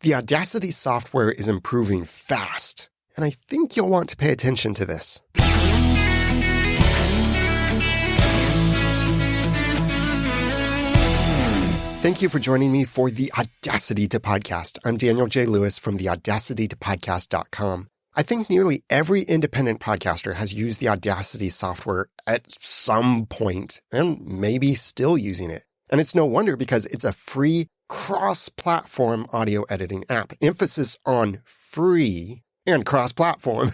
The Audacity software is improving fast, and I think you'll want to pay attention to this. Thank you for joining me for the Audacity to Podcast. I'm Daniel J. Lewis from the audacitytopodcast.com. I think nearly every independent podcaster has used the Audacity software at some point and maybe still using it. And it's no wonder because it's a free cross-platform audio editing app. Emphasis on free and cross-platform.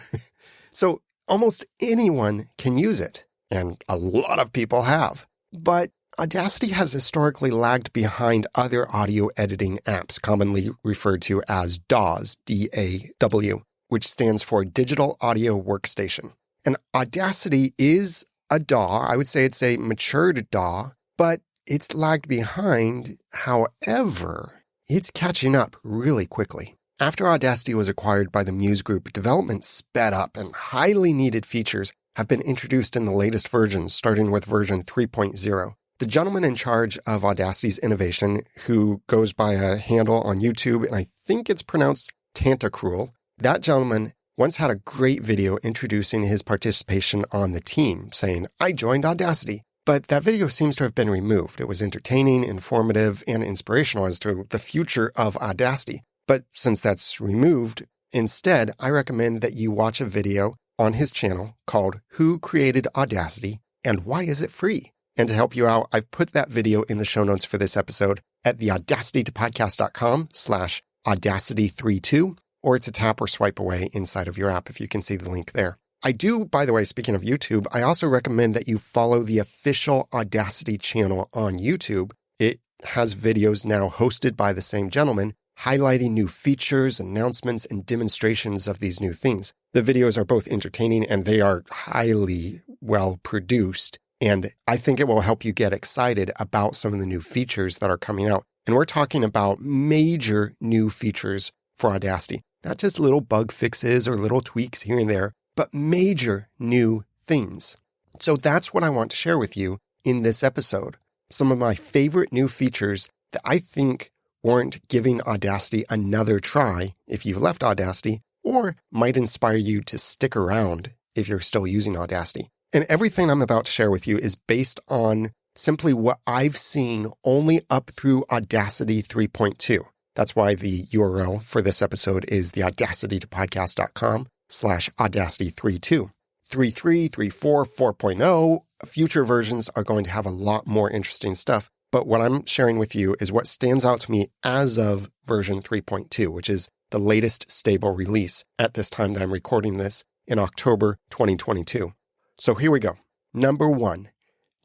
So almost anyone can use it, and a lot of people have. But Audacity has historically lagged behind other audio editing apps, commonly referred to as DAWs, D-A-W, which stands for Digital Audio Workstation. And Audacity is a DAW. I would say it's a matured DAW, but it's lagged behind. However, it's catching up really quickly. After Audacity was acquired by the Muse Group, development sped up and highly needed features have been introduced in the latest versions, starting with version 3.0. The gentleman in charge of Audacity's innovation, who goes by a handle on YouTube, and I think it's pronounced Tantacruel, that gentleman once had a great video introducing his participation on the team, saying, "I joined Audacity." But that video seems to have been removed. It was entertaining, informative, and inspirational as to the future of Audacity. But since that's removed, instead, I recommend that you watch a video on his channel called Who Created Audacity and Why Is It Free? And to help you out, I've put that video in the show notes for this episode at the audacitytopodcast.com/audacity32, or it's a tap or swipe away inside of your app if you can see the link there. I do, by the way, speaking of YouTube, I also recommend that you follow the official Audacity channel on YouTube. It has videos now hosted by the same gentleman, highlighting new features, announcements, and demonstrations of these new things. The videos are both entertaining and they are highly well produced. And I think it will help you get excited about some of the new features that are coming out. And we're talking about major new features for Audacity, not just little bug fixes or little tweaks here and there, but major new things. So that's what I want to share with you in this episode. Some of my favorite new features that I think warrant giving Audacity another try if you've left Audacity, or might inspire you to stick around if you're still using Audacity. And everything I'm about to share with you is based on simply what I've seen only up through Audacity 3.2. That's why the URL for this episode is the audacitytopodcast.com/audacity32. 3.3, 3.4, 4.0, future versions are going to have a lot more interesting stuff. But what I'm sharing with you is what stands out to me as of version 3.2, which is the latest stable release at this time that I'm recording this in October 2022. So here we go. Number 1,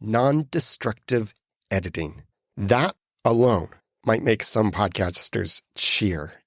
non-destructive editing. That alone might make some podcasters cheer.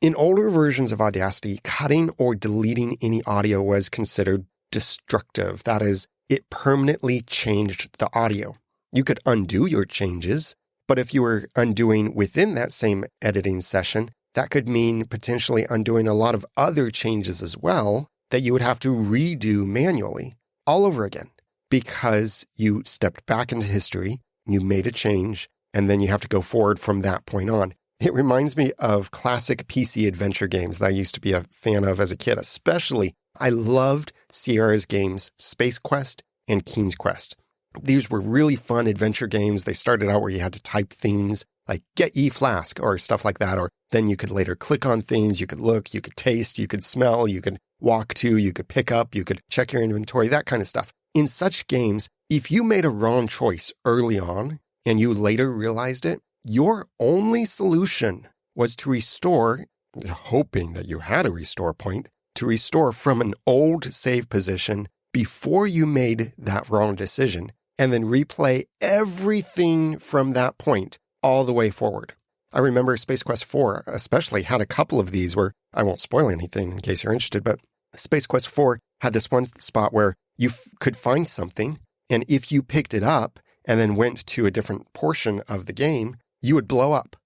In older versions of Audacity, cutting or deleting any audio was considered destructive. That is, it permanently changed the audio. You could undo your changes, but if you were undoing within that same editing session, that could mean potentially undoing a lot of other changes as well that you would have to redo manually all over again because you stepped back into history, you made a change, and then you have to go forward from that point on. It reminds me of classic PC adventure games that I used to be a fan of as a kid. Especially, I loved Sierra's games Space Quest and King's Quest. These were really fun adventure games. They started out where you had to type things like get ye flask or stuff like that. Or then you could later click on things. You could look, you could taste, you could smell, you could walk to, you could pick up, you could check your inventory, that kind of stuff. In such games, if you made a wrong choice early on and you later realized it, your only solution was to restore, hoping that you had a restore point, to restore from an old save position before you made that wrong decision, and then replay everything from that point all the way forward. I remember Space Quest 4 especially had a couple of these where, I won't spoil anything in case you're interested, but Space Quest 4 had this one spot where you could find something, and if you picked it up and then went to a different portion of the game, you would blow up.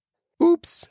Oops.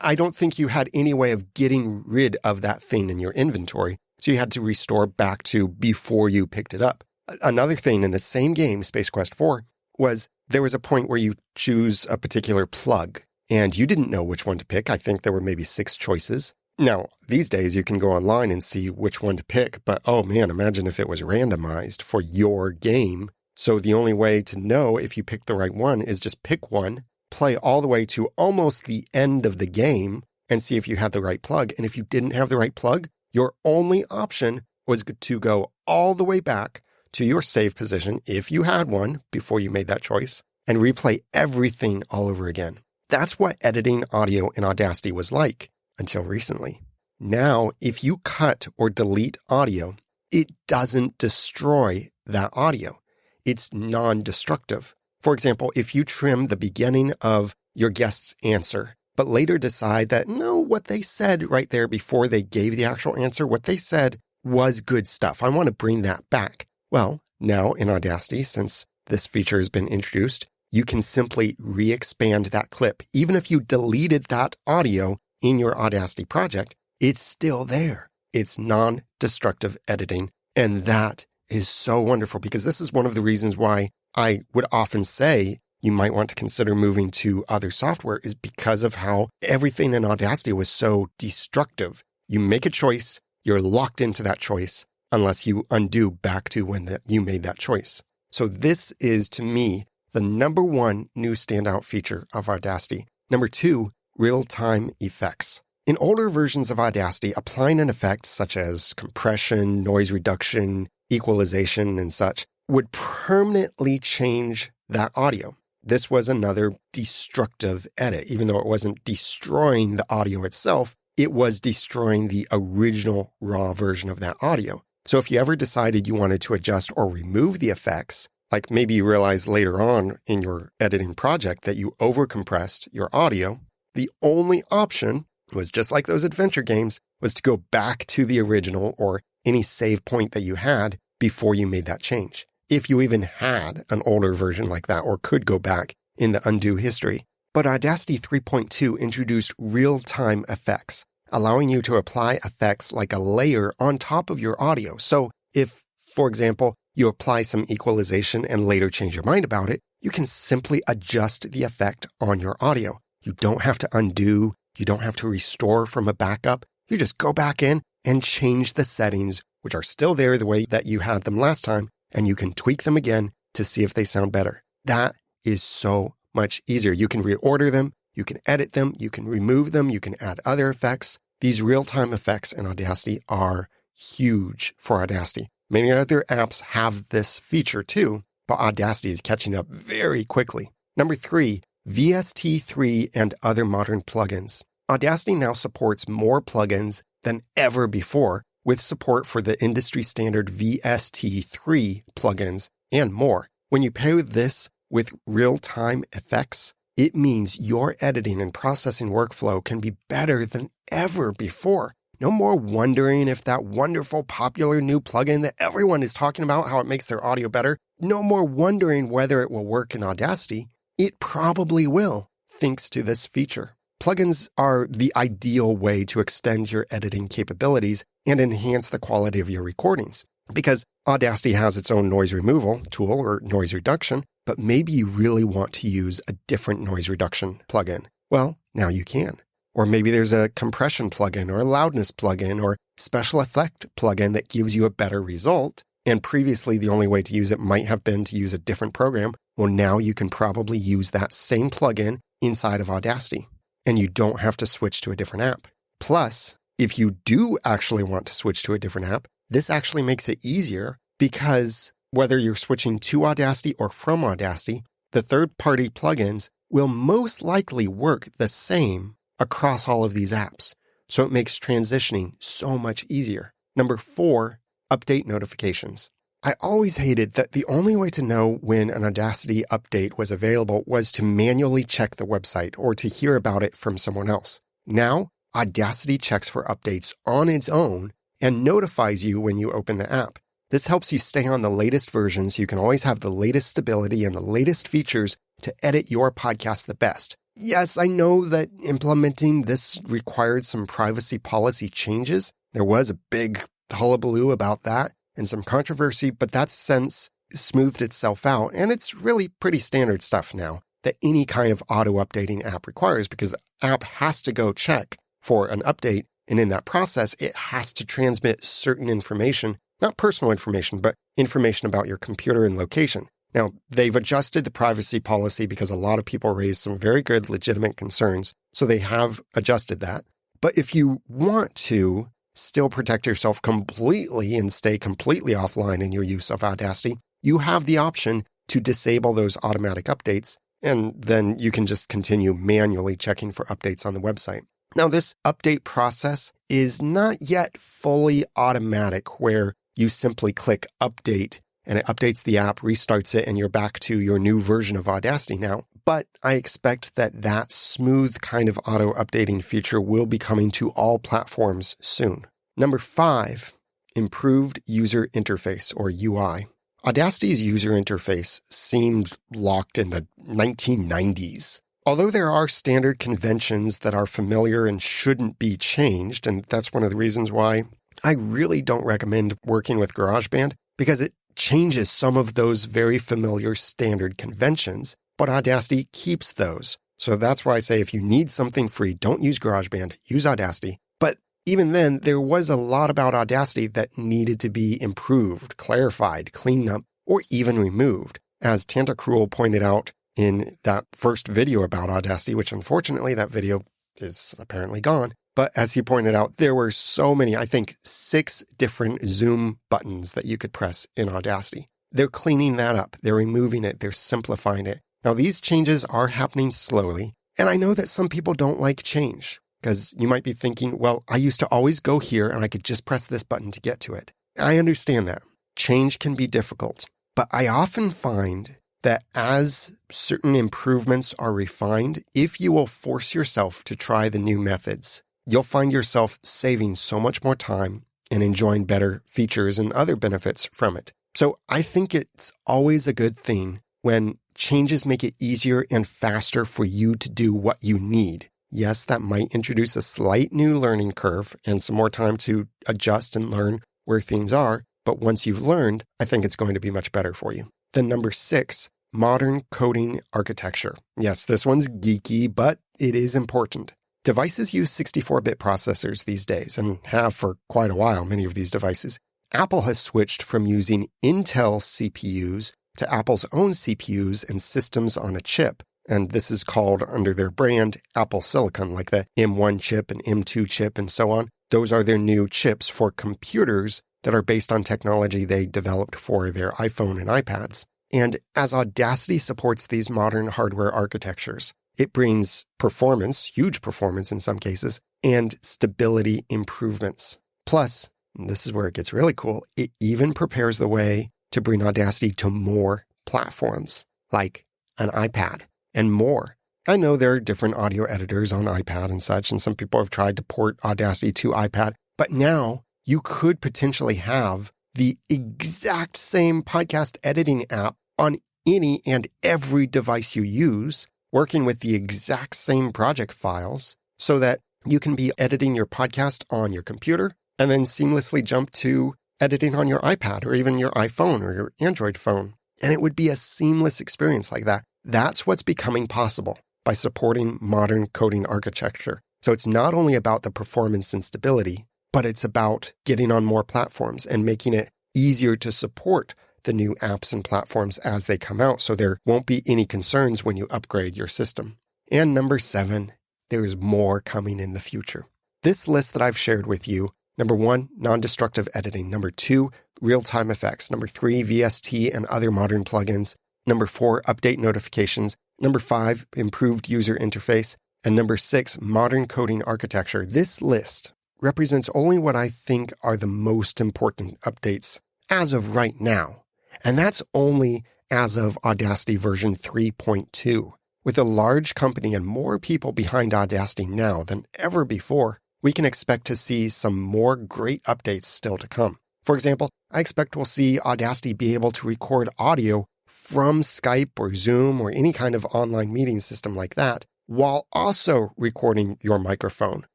I don't think you had any way of getting rid of that thing in your inventory, so you had to restore back to before you picked it up. Another thing in the same game, Space Quest 4, was there was a point where you choose a particular plug, and you didn't know which one to pick. I think there were maybe 6 choices. Now, these days you can go online and see which one to pick, but oh man, imagine if it was randomized for your game. So the only way to know if you picked the right one is just pick one, play all the way to almost the end of the game, and see if you had the right plug. And if you didn't have the right plug, your only option was to go all the way back to your save position, if you had one before you made that choice, and replay everything all over again. That's what editing audio in Audacity was like until recently. Now, if you cut or delete audio, it doesn't destroy that audio. It's non-destructive. For example, if you trim the beginning of your guest's answer, but later decide that, no, what they said right there before they gave the actual answer, what they said was good stuff. I want to bring that back. Well, now in Audacity, since this feature has been introduced, you can simply re-expand that clip. Even if you deleted that audio in your Audacity project, it's still there. It's non-destructive editing. And that is so wonderful because this is one of the reasons why I would often say you might want to consider moving to other software is because of how everything in Audacity was so destructive. You make a choice, you're locked into that choice unless you undo back to when you made that choice. So this is, to me, the number one new standout feature of Audacity. Number 2, real-time effects. In older versions of Audacity, applying an effect such as compression, noise reduction, equalization, and such would permanently change that audio. This was another destructive edit. Even though it wasn't destroying the audio itself, it was destroying the original raw version of that audio. So if you ever decided you wanted to adjust or remove the effects, like maybe you realized later on in your editing project that you overcompressed your audio, the only option was, just like those adventure games, was to go back to the original or any save point that you had before you made that change. If you even had an older version like that or could go back in the undo history. But Audacity 3.2 introduced real-time effects, allowing you to apply effects like a layer on top of your audio. So if, for example, you apply some equalization and later change your mind about it, you can simply adjust the effect on your audio. You don't have to undo. You don't have to restore from a backup. You just go back in and change the settings, which are still there the way that you had them last time, and you can tweak them again to see if they sound better. That is so much easier. You can reorder them, you can edit them, you can remove them, you can add other effects. These real-time effects in Audacity are huge for Audacity. Many other apps have this feature too, but Audacity is catching up very quickly. Number 3, VST3 and other modern plugins. Audacity now supports more plugins than ever before, with support for the industry standard VST3 plugins and more. When you pair this with real-time effects, it means your editing and processing workflow can be better than ever before. No more wondering if that wonderful popular new plugin that everyone is talking about, how it makes their audio better, no more wondering whether it will work in Audacity. It probably will, thanks to this feature. Plugins are the ideal way to extend your editing capabilities and enhance the quality of your recordings. Because Audacity has its own noise removal tool or noise reduction, but maybe you really want to use a different noise reduction plugin. Well, now you can. Or maybe there's a compression plugin or a loudness plugin or special effect plugin that gives you a better result. And previously, the only way to use it might have been to use a different program. Well, now you can probably use that same plugin inside of Audacity, and you don't have to switch to a different app. Plus, if you do actually want to switch to a different app, this actually makes it easier because whether you're switching to Audacity or from Audacity, the third-party plugins will most likely work the same across all of these apps. So it makes transitioning so much easier. Number 4, update notifications. I always hated that the only way to know when an Audacity update was available was to manually check the website or to hear about it from someone else. Now, Audacity checks for updates on its own and notifies you when you open the app. This helps you stay on the latest versions so you can always have the latest stability and the latest features to edit your podcast the best. Yes, I know that implementing this required some privacy policy changes. There was a big hullabaloo about that and some controversy, but that's since smoothed itself out, and it's really pretty standard stuff now. that any kind of auto-updating app requires, because the app has to go check for an update. And in that process, it has to transmit certain information, not personal information, but information about your computer and location. Now, they've adjusted the privacy policy because a lot of people raised some very good, legitimate concerns. So they have adjusted that. But if you want to still protect yourself completely and stay completely offline in your use of Audacity, you have the option to disable those automatic updates, and then you can just continue manually checking for updates on the website. Now, this update process is not yet fully automatic, where you simply click update and it updates the app, restarts it, and you're back to your new version of Audacity now. But I expect that smooth kind of auto-updating feature will be coming to all platforms soon. Number 5, improved user interface, or UI. Audacity's user interface seems locked in the 1990s. Although there are standard conventions that are familiar and shouldn't be changed, and that's one of the reasons why I really don't recommend working with GarageBand, because it changes some of those very familiar standard conventions, but Audacity keeps those. So that's why I say if you need something free, don't use GarageBand, use Audacity. But even then, there was a lot about Audacity that needed to be improved, clarified, cleaned up, or even removed. As Tantacruel pointed out in that first video about Audacity, which unfortunately that video is apparently gone. But as he pointed out, there were so many, I think 6 different zoom buttons that you could press in Audacity. They're cleaning that up. They're removing it. They're simplifying it. Now, these changes are happening slowly. And I know that some people don't like change, because you might be thinking, well, I used to always go here and I could just press this button to get to it. I understand that. Change can be difficult. But I often find that as certain improvements are refined, if you will force yourself to try the new methods, you'll find yourself saving so much more time and enjoying better features and other benefits from it. So I think it's always a good thing when changes make it easier and faster for you to do what you need. Yes, that might introduce a slight new learning curve and some more time to adjust and learn where things are. But once you've learned, I think it's going to be much better for you. Then number 6, modern coding architecture. Yes, this one's geeky, but it is important. Devices use 64-bit processors these days, and have for quite a while, many of these devices. Apple has switched from using Intel CPUs to Apple's own CPUs and systems on a chip. And this is called, under their brand, Apple Silicon, like the M1 chip and M2 chip and so on. Those are their new chips for computers that are based on technology they developed for their iPhone and iPads. And as Audacity supports these modern hardware architectures, it brings performance, huge performance in some cases, and stability improvements. Plus, and this is where it gets really cool, it even prepares the way to bring Audacity to more platforms, like an iPad and more. I know there are different audio editors on iPad and such, and some people have tried to port Audacity to iPad, but now you could potentially have the exact same podcast editing app on any and every device you use, working with the exact same project files, so that you can be editing your podcast on your computer and then seamlessly jump to editing on your iPad or even your iPhone or your Android phone. And it would be a seamless experience like that. That's what's becoming possible by supporting modern coding architecture. So it's not only about the performance and stability, but it's about getting on more platforms and making it easier to support the new apps and platforms as they come out, so there won't be any concerns when you upgrade your system. And number 7, there is more coming in the future. This list that I've shared with you, number 1, non-destructive editing. Number 2, real-time effects. Number 3, VST and other modern plugins. Number 4, update notifications. Number 5, improved user interface. And number 6, modern coding architecture. This list represents only what I think are the most important updates as of right now. And that's only as of Audacity version 3.2. With a large company and more people behind Audacity now than ever before, we can expect to see some more great updates still to come. For example, I expect we'll see Audacity be able to record audio from Skype or Zoom or any kind of online meeting system like that, while also recording your microphone.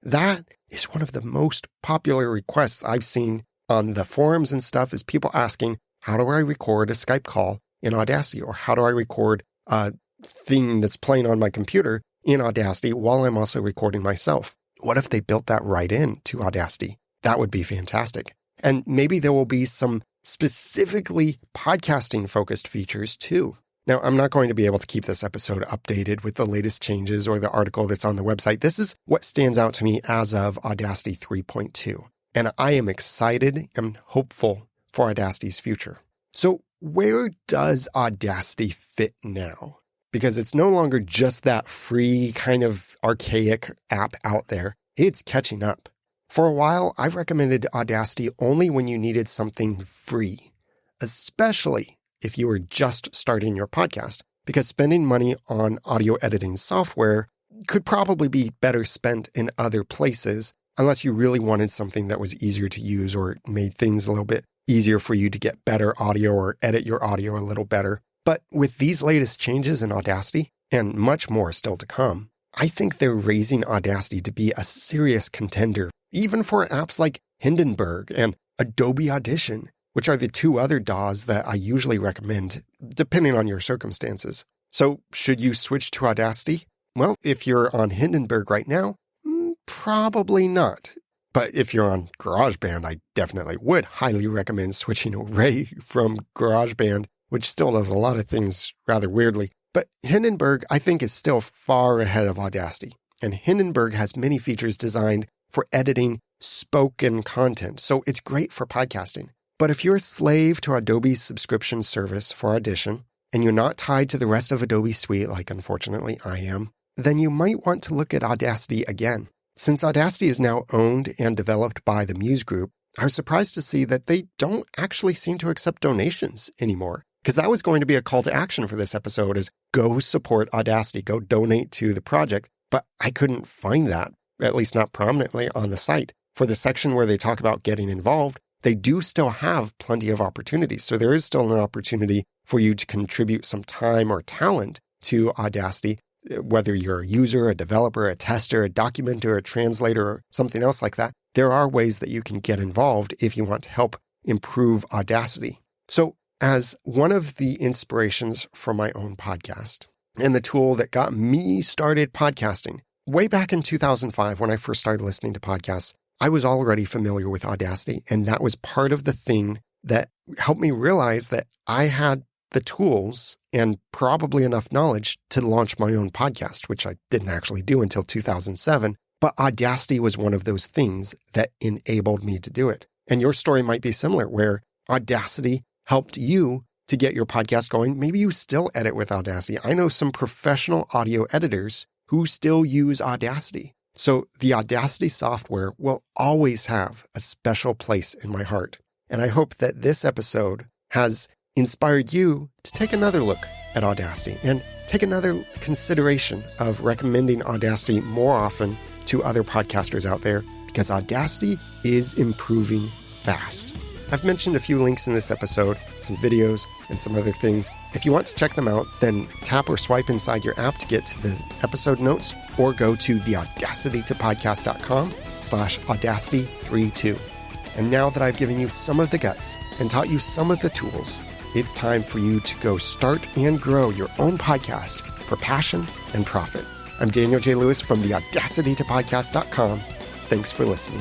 That is one of the most popular requests I've seen on the forums and stuff, is people asking, how do I record a Skype call in Audacity? Or how do I record a thing that's playing on my computer in Audacity while I'm also recording myself. What if they built that right in to Audacity? That would be fantastic. And maybe there will be some specifically podcasting focused features too. Now, I'm not going to be able to keep this episode updated with the latest changes or the article that's on the website. This is what stands out to me as of Audacity 3.2. And I am excited and hopeful for Audacity's future. So where does Audacity fit now? Because it's no longer just that free kind of archaic app out there. It's catching up. For a while, I've recommended Audacity only when you needed something free, especially if you were just starting your podcast, because spending money on audio editing software could probably be better spent in other places unless you really wanted something that was easier to use or made things a little bit easier for you to get better audio or edit your audio a little better. But with these latest changes in Audacity, and much more still to come, I think they're raising Audacity to be a serious contender, even for apps like Hindenburg and Adobe Audition, which are the two other DAWs that I usually recommend, depending on your circumstances. So should you switch to Audacity? Well, if you're on Hindenburg right now, probably not. But if you're on GarageBand, I definitely would highly recommend switching away from GarageBand, which still does a lot of things rather weirdly. But Hindenburg, I think, is still far ahead of Audacity. And Hindenburg has many features designed for editing spoken content, so it's great for podcasting. But if you're a slave to Adobe's subscription service for Audition, and you're not tied to the rest of Adobe Suite, like unfortunately I am, then you might want to look at Audacity again. Since Audacity is now owned and developed by the Muse Group, I was surprised to see that they don't actually seem to accept donations anymore. Because that was going to be a call to action for this episode, is go support Audacity, go donate to the project. But I couldn't find that, at least not prominently on the site. For the section where they talk about getting involved, they do still have plenty of opportunities. So there is still an opportunity for you to contribute some time or talent to Audacity, whether you're a user, a developer, a tester, a documenter, a translator, or something else like that. There are ways that you can get involved if you want to help improve Audacity. So as one of the inspirations for my own podcast and the tool that got me started podcasting, way back in 2005 when I first started listening to podcasts, I was already familiar with Audacity, and that was part of the thing that helped me realize that I had the tools and probably enough knowledge to launch my own podcast, which I didn't actually do until 2007. But Audacity was one of those things that enabled me to do it. And your story might be similar, where Audacity helped you to get your podcast going. Maybe you still edit with Audacity. I know some professional audio editors who still use Audacity. So the Audacity software will always have a special place in my heart. And I hope that this episode has inspired you to take another look at Audacity and take another consideration of recommending Audacity more often to other podcasters out there, because Audacity is improving fast. I've mentioned a few links in this episode, some videos, and some other things. If you want to check them out, then tap or swipe inside your app to get to the episode notes, or go to theaudacitytopodcast.com/Audacity32. And now that I've given you some of the guts and taught you some of the tools, it's time for you to go start and grow your own podcast for passion and profit. I'm Daniel J. Lewis from theaudacitytopodcast.com. Thanks for listening.